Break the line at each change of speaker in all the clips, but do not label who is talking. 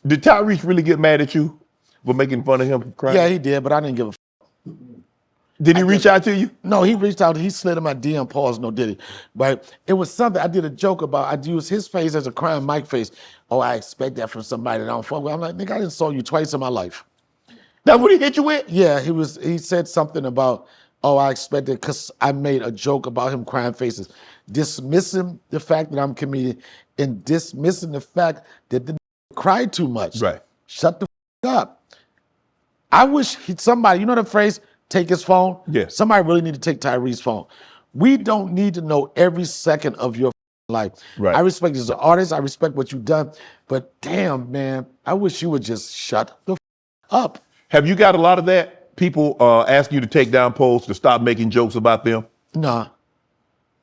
Did Tyrese really get mad at you for making fun of him crying?
Yeah, he did, but I didn't give a
Did he reach out to you?
No, he reached out. He slid in my DM. Pause. No, did he? But it was something I did a joke about. I used his face as a crying Mike face. Oh, I expect that from somebody that I don't fuck with. I'm like, nigga, I didn't saw you twice in my life.
That's what he hit you with?
Yeah, he said something about, oh, I expected, because I made a joke about him crying faces. Dismissing the fact that I'm a comedian and dismissing the fact that the cried too much.
Right.
Shut the up. I wish somebody, you know the phrase, take his phone?
Yeah.
Somebody really need to take Tyrese's phone. We don't need to know every second of your life.
Right.
I respect you as an artist. I respect what you've done. But damn, man, I wish you would just shut the up.
Have you got a lot of that? People ask you to take down posts, to stop making jokes about them?
Nah.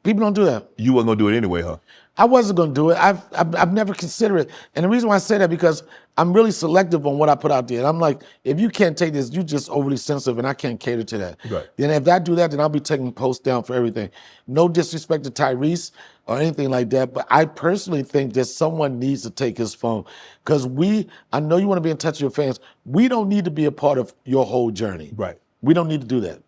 People don't do that.
You weren't going to do it anyway, huh?
I wasn't going to do it. I've never considered it. And the reason why I say that, because I'm really selective on what I put out there. And I'm like, if you can't take this, you're just overly sensitive, and I can't cater to that.
Right.
Then if I do that, then I'll be taking posts down for everything. No disrespect to Tyrese or anything like that, but I personally think that someone needs to take his phone. Because I know you want to be in touch with your fans. We don't need to be a part of your whole journey.
Right.
We don't need to do that.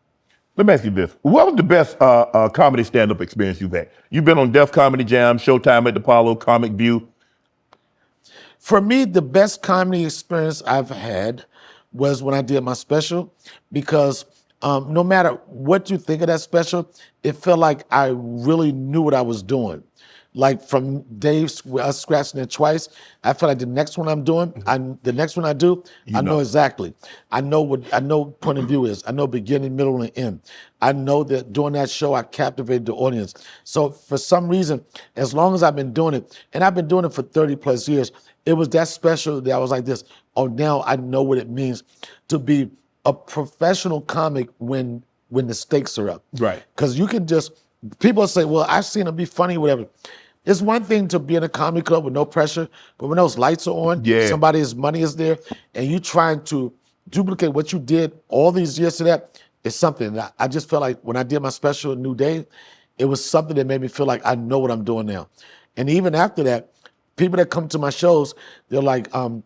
Let me ask you this. What was the best comedy stand-up experience you've had? You've been on Def Comedy Jam, Showtime at the Apollo, Comic View.
For me, the best comedy experience I've had was when I did my special, because no matter what you think of that special, it felt like I really knew what I was doing. Like from Dave scratching it twice, I felt like the next one I'm doing, the next one I do, I know exactly. I know what point of view is. I know beginning, middle, and end. I know that during that show, I captivated the audience. So for some reason, as long as I've been doing it, and I've been doing it for 30 plus years, it was that special that I was like this. Oh, now I know what it means to be a professional comic when the stakes are up.
Right.
Because you can just, people say, well, I've seen him be funny, whatever. It's one thing to be in a comedy club with no pressure, but when those lights are on, somebody's money is there, and you trying to duplicate what you did all these years to that, it's something that I just felt like when I did my special New Day, it was something that made me feel like I know what I'm doing now. And even after that, people that come to my shows, they're like, oh,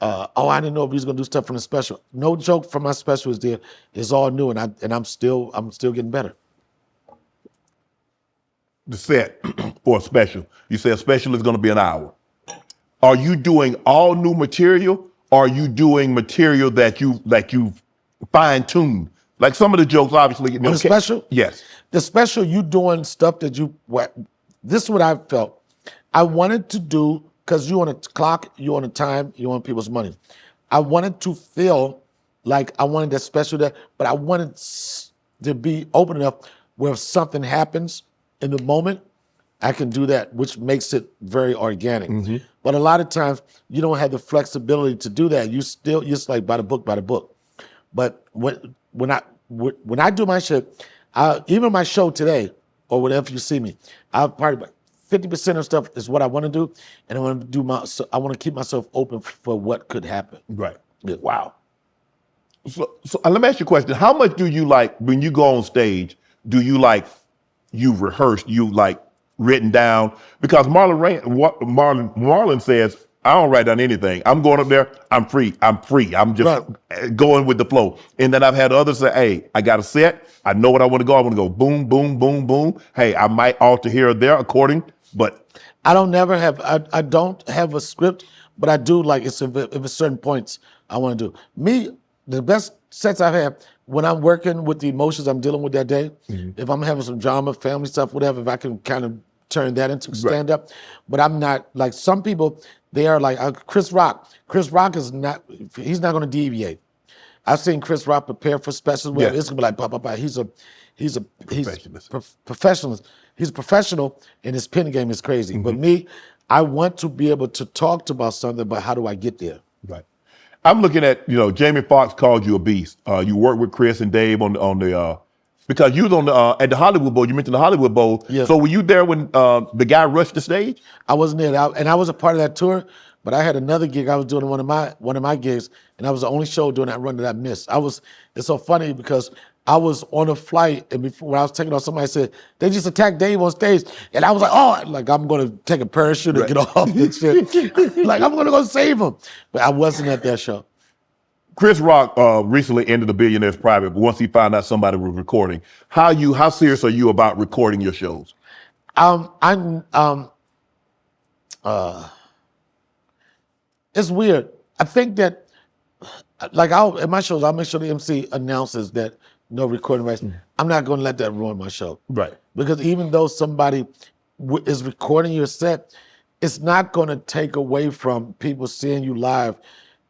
I didn't know if he was gonna do stuff from the special. No joke from my special is there. It's all new, and I'm still getting better.
The set for a special. You say a special is going to be an hour. Are you doing all new material, or are you doing material that you fine tuned? Like some of the jokes, obviously.
On the special?
Yes.
The special, you doing stuff that this is what I felt. I wanted to do, because you on a clock, you on a time, you on people's money. I wanted to feel like I wanted that special there, but I wanted to be open enough where if something happens in the moment, I can do that, which makes it very organic. Mm-hmm. But a lot of times you don't have the flexibility to do that. You're just like by the book. But when I do my shit, even my show today, or whatever you see me, I'll probably 50% of stuff is what I want to do, and I want to keep myself open for what could happen.
Right.
Yeah.
Wow. So let me ask you a question. How much do you like when you go on stage? Do you like you've rehearsed? You like written down? Because Marlon says, I don't write down anything. I'm going up there. I'm free. I'm just going with the flow. And then I've had others say, hey, I got a set. I know what I want to go. I want to go boom, boom, boom, boom. Hey, I might alter here or there according, but.
I don't have a script, but I do like if it's certain points I want to do. Me, the best sets I've had when I'm working with the emotions I'm dealing with that day, if I'm having some drama, family stuff, whatever, if I can kind of turn that into stand-up. But I'm not, like some people, they are like Chris Rock. Chris Rock he's not going to deviate. I've seen Chris Rock prepare for specials where it's going to be like, blah, blah, blah. He's a professional. He's a professional, and his pen game is crazy. But me, I want to be able to talk about something, but how do I get there?
Right. I'm looking at, Jamie Foxx called you a beast. You worked with Chris and Dave on the because you was on at the Hollywood Bowl. You mentioned the Hollywood Bowl.
Yes.
So were you there when the guy rushed the stage?
I wasn't there, and I was a part of that tour. But I had another gig I was doing one of my gigs, and I was the only show during that run that I missed. It's so funny because I was on a flight, and before when I was taking off, somebody said they just attacked Dave on stage, and I was like, oh, like I'm gonna take a parachute and get off and shit, like I'm gonna go save him. But I wasn't at that show.
Chris Rock recently ended the Billionaires Private, but once he found out somebody was recording, how serious are you about recording your shows?
It's weird. I think that, like, at my shows, I'll make sure the MC announces that no recording rights. I'm not going to let that ruin my show.
Right.
Because even though somebody is recording your set, it's not going to take away from people seeing you live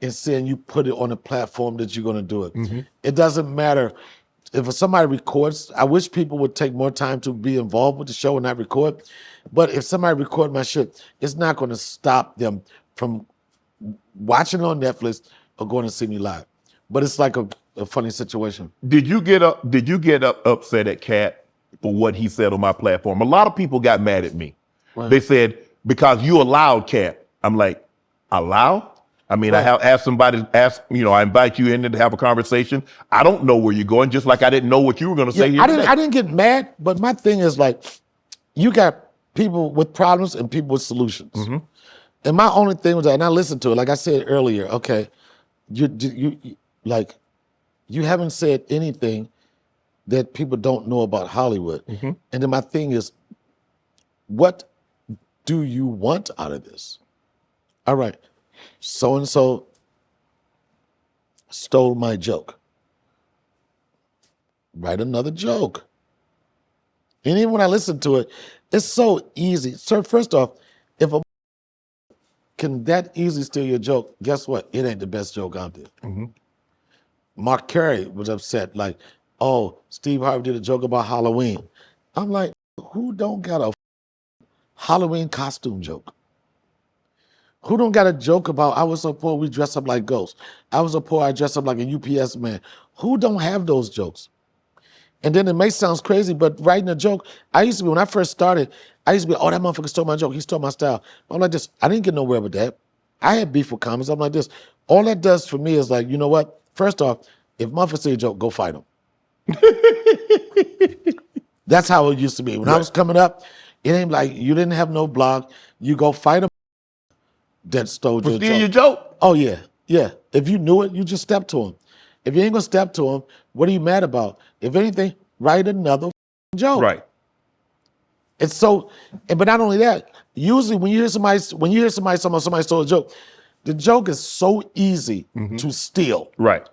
and seeing you put it on a platform that you're going to do it. It doesn't matter. If somebody records, I wish people would take more time to be involved with the show and not record. But if somebody record my shit, it's not going to stop them from watching it on Netflix or going to see me live. But it's like a funny situation.
Did you get upset at Cat for what he said on my platform? A lot of people got mad at me.
Right.
They said, because you allowed Cat. I'm like, allow? I mean,
Right.
I have asked somebody, I invite you in to have a conversation. I don't know where you're going, just like I didn't know what you were going to say here today.
I didn't get mad, but my thing is like, you got people with problems and people with solutions. And my only thing was that, and I listened to it, like I said earlier, okay, you haven't said anything that people don't know about Hollywood. And then my thing is, what do you want out of this? All right, so-and-so stole my joke. Write another joke. And even when I listen to it, it's so easy. So first off, if a can that easily steal your joke, guess what? It ain't the best joke out there. Mark Carey was upset, like, oh, Steve Harvey did a joke about Halloween. I'm like, who don't got a Halloween costume joke? Who don't got a joke about, I was so poor we dress up like ghosts. I was so poor I dressed up like a UPS man. Who don't have those jokes? And then it may sound crazy, but writing a joke, when I first started, I used to be, oh, that motherfucker stole my joke. He stole my style. I'm like this. I didn't get nowhere with that. I had beef with comics. I'm like this. All that does for me is like, you know what? First off, if motherfucker say a joke, go fight him. That's how it used to be. When I was coming up, it ain't like you didn't have no blog. You go fight him that stole your
Steal
joke.
your joke?
Oh, yeah. Yeah. If you knew it, you just step to him. If you ain't gonna step to him, what are you mad about? If anything, write another joke.
Right.
It's so, but not only that, usually when you hear somebody somebody stole a joke, the joke is so easy to steal.
Right.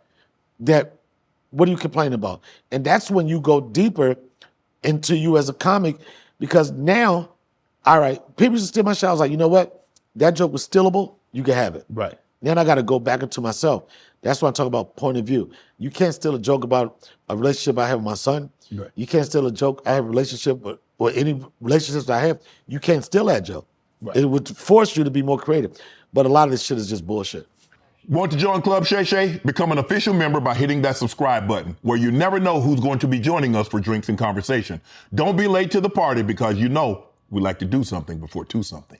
That, what are you complaining about? And that's when you go deeper into you as a comic, because now, all right, people used to steal my shit. I was like, you know what? That joke was stealable, you can have it.
Right.
Then I got to go back into myself. That's why I talk about point of view. You can't steal a joke about a relationship I have with my son.
Right.
You can't steal a joke I have a relationship with, or any relationships I have. You can't steal that joke. Right. It would force you to be more creative. But a lot of this shit is just bullshit.
Want to join Club Shay Shay? Become an official member by hitting that subscribe button, where you never know who's going to be joining us for drinks and conversation. Don't be late to the party, because we like to do something before 2 something.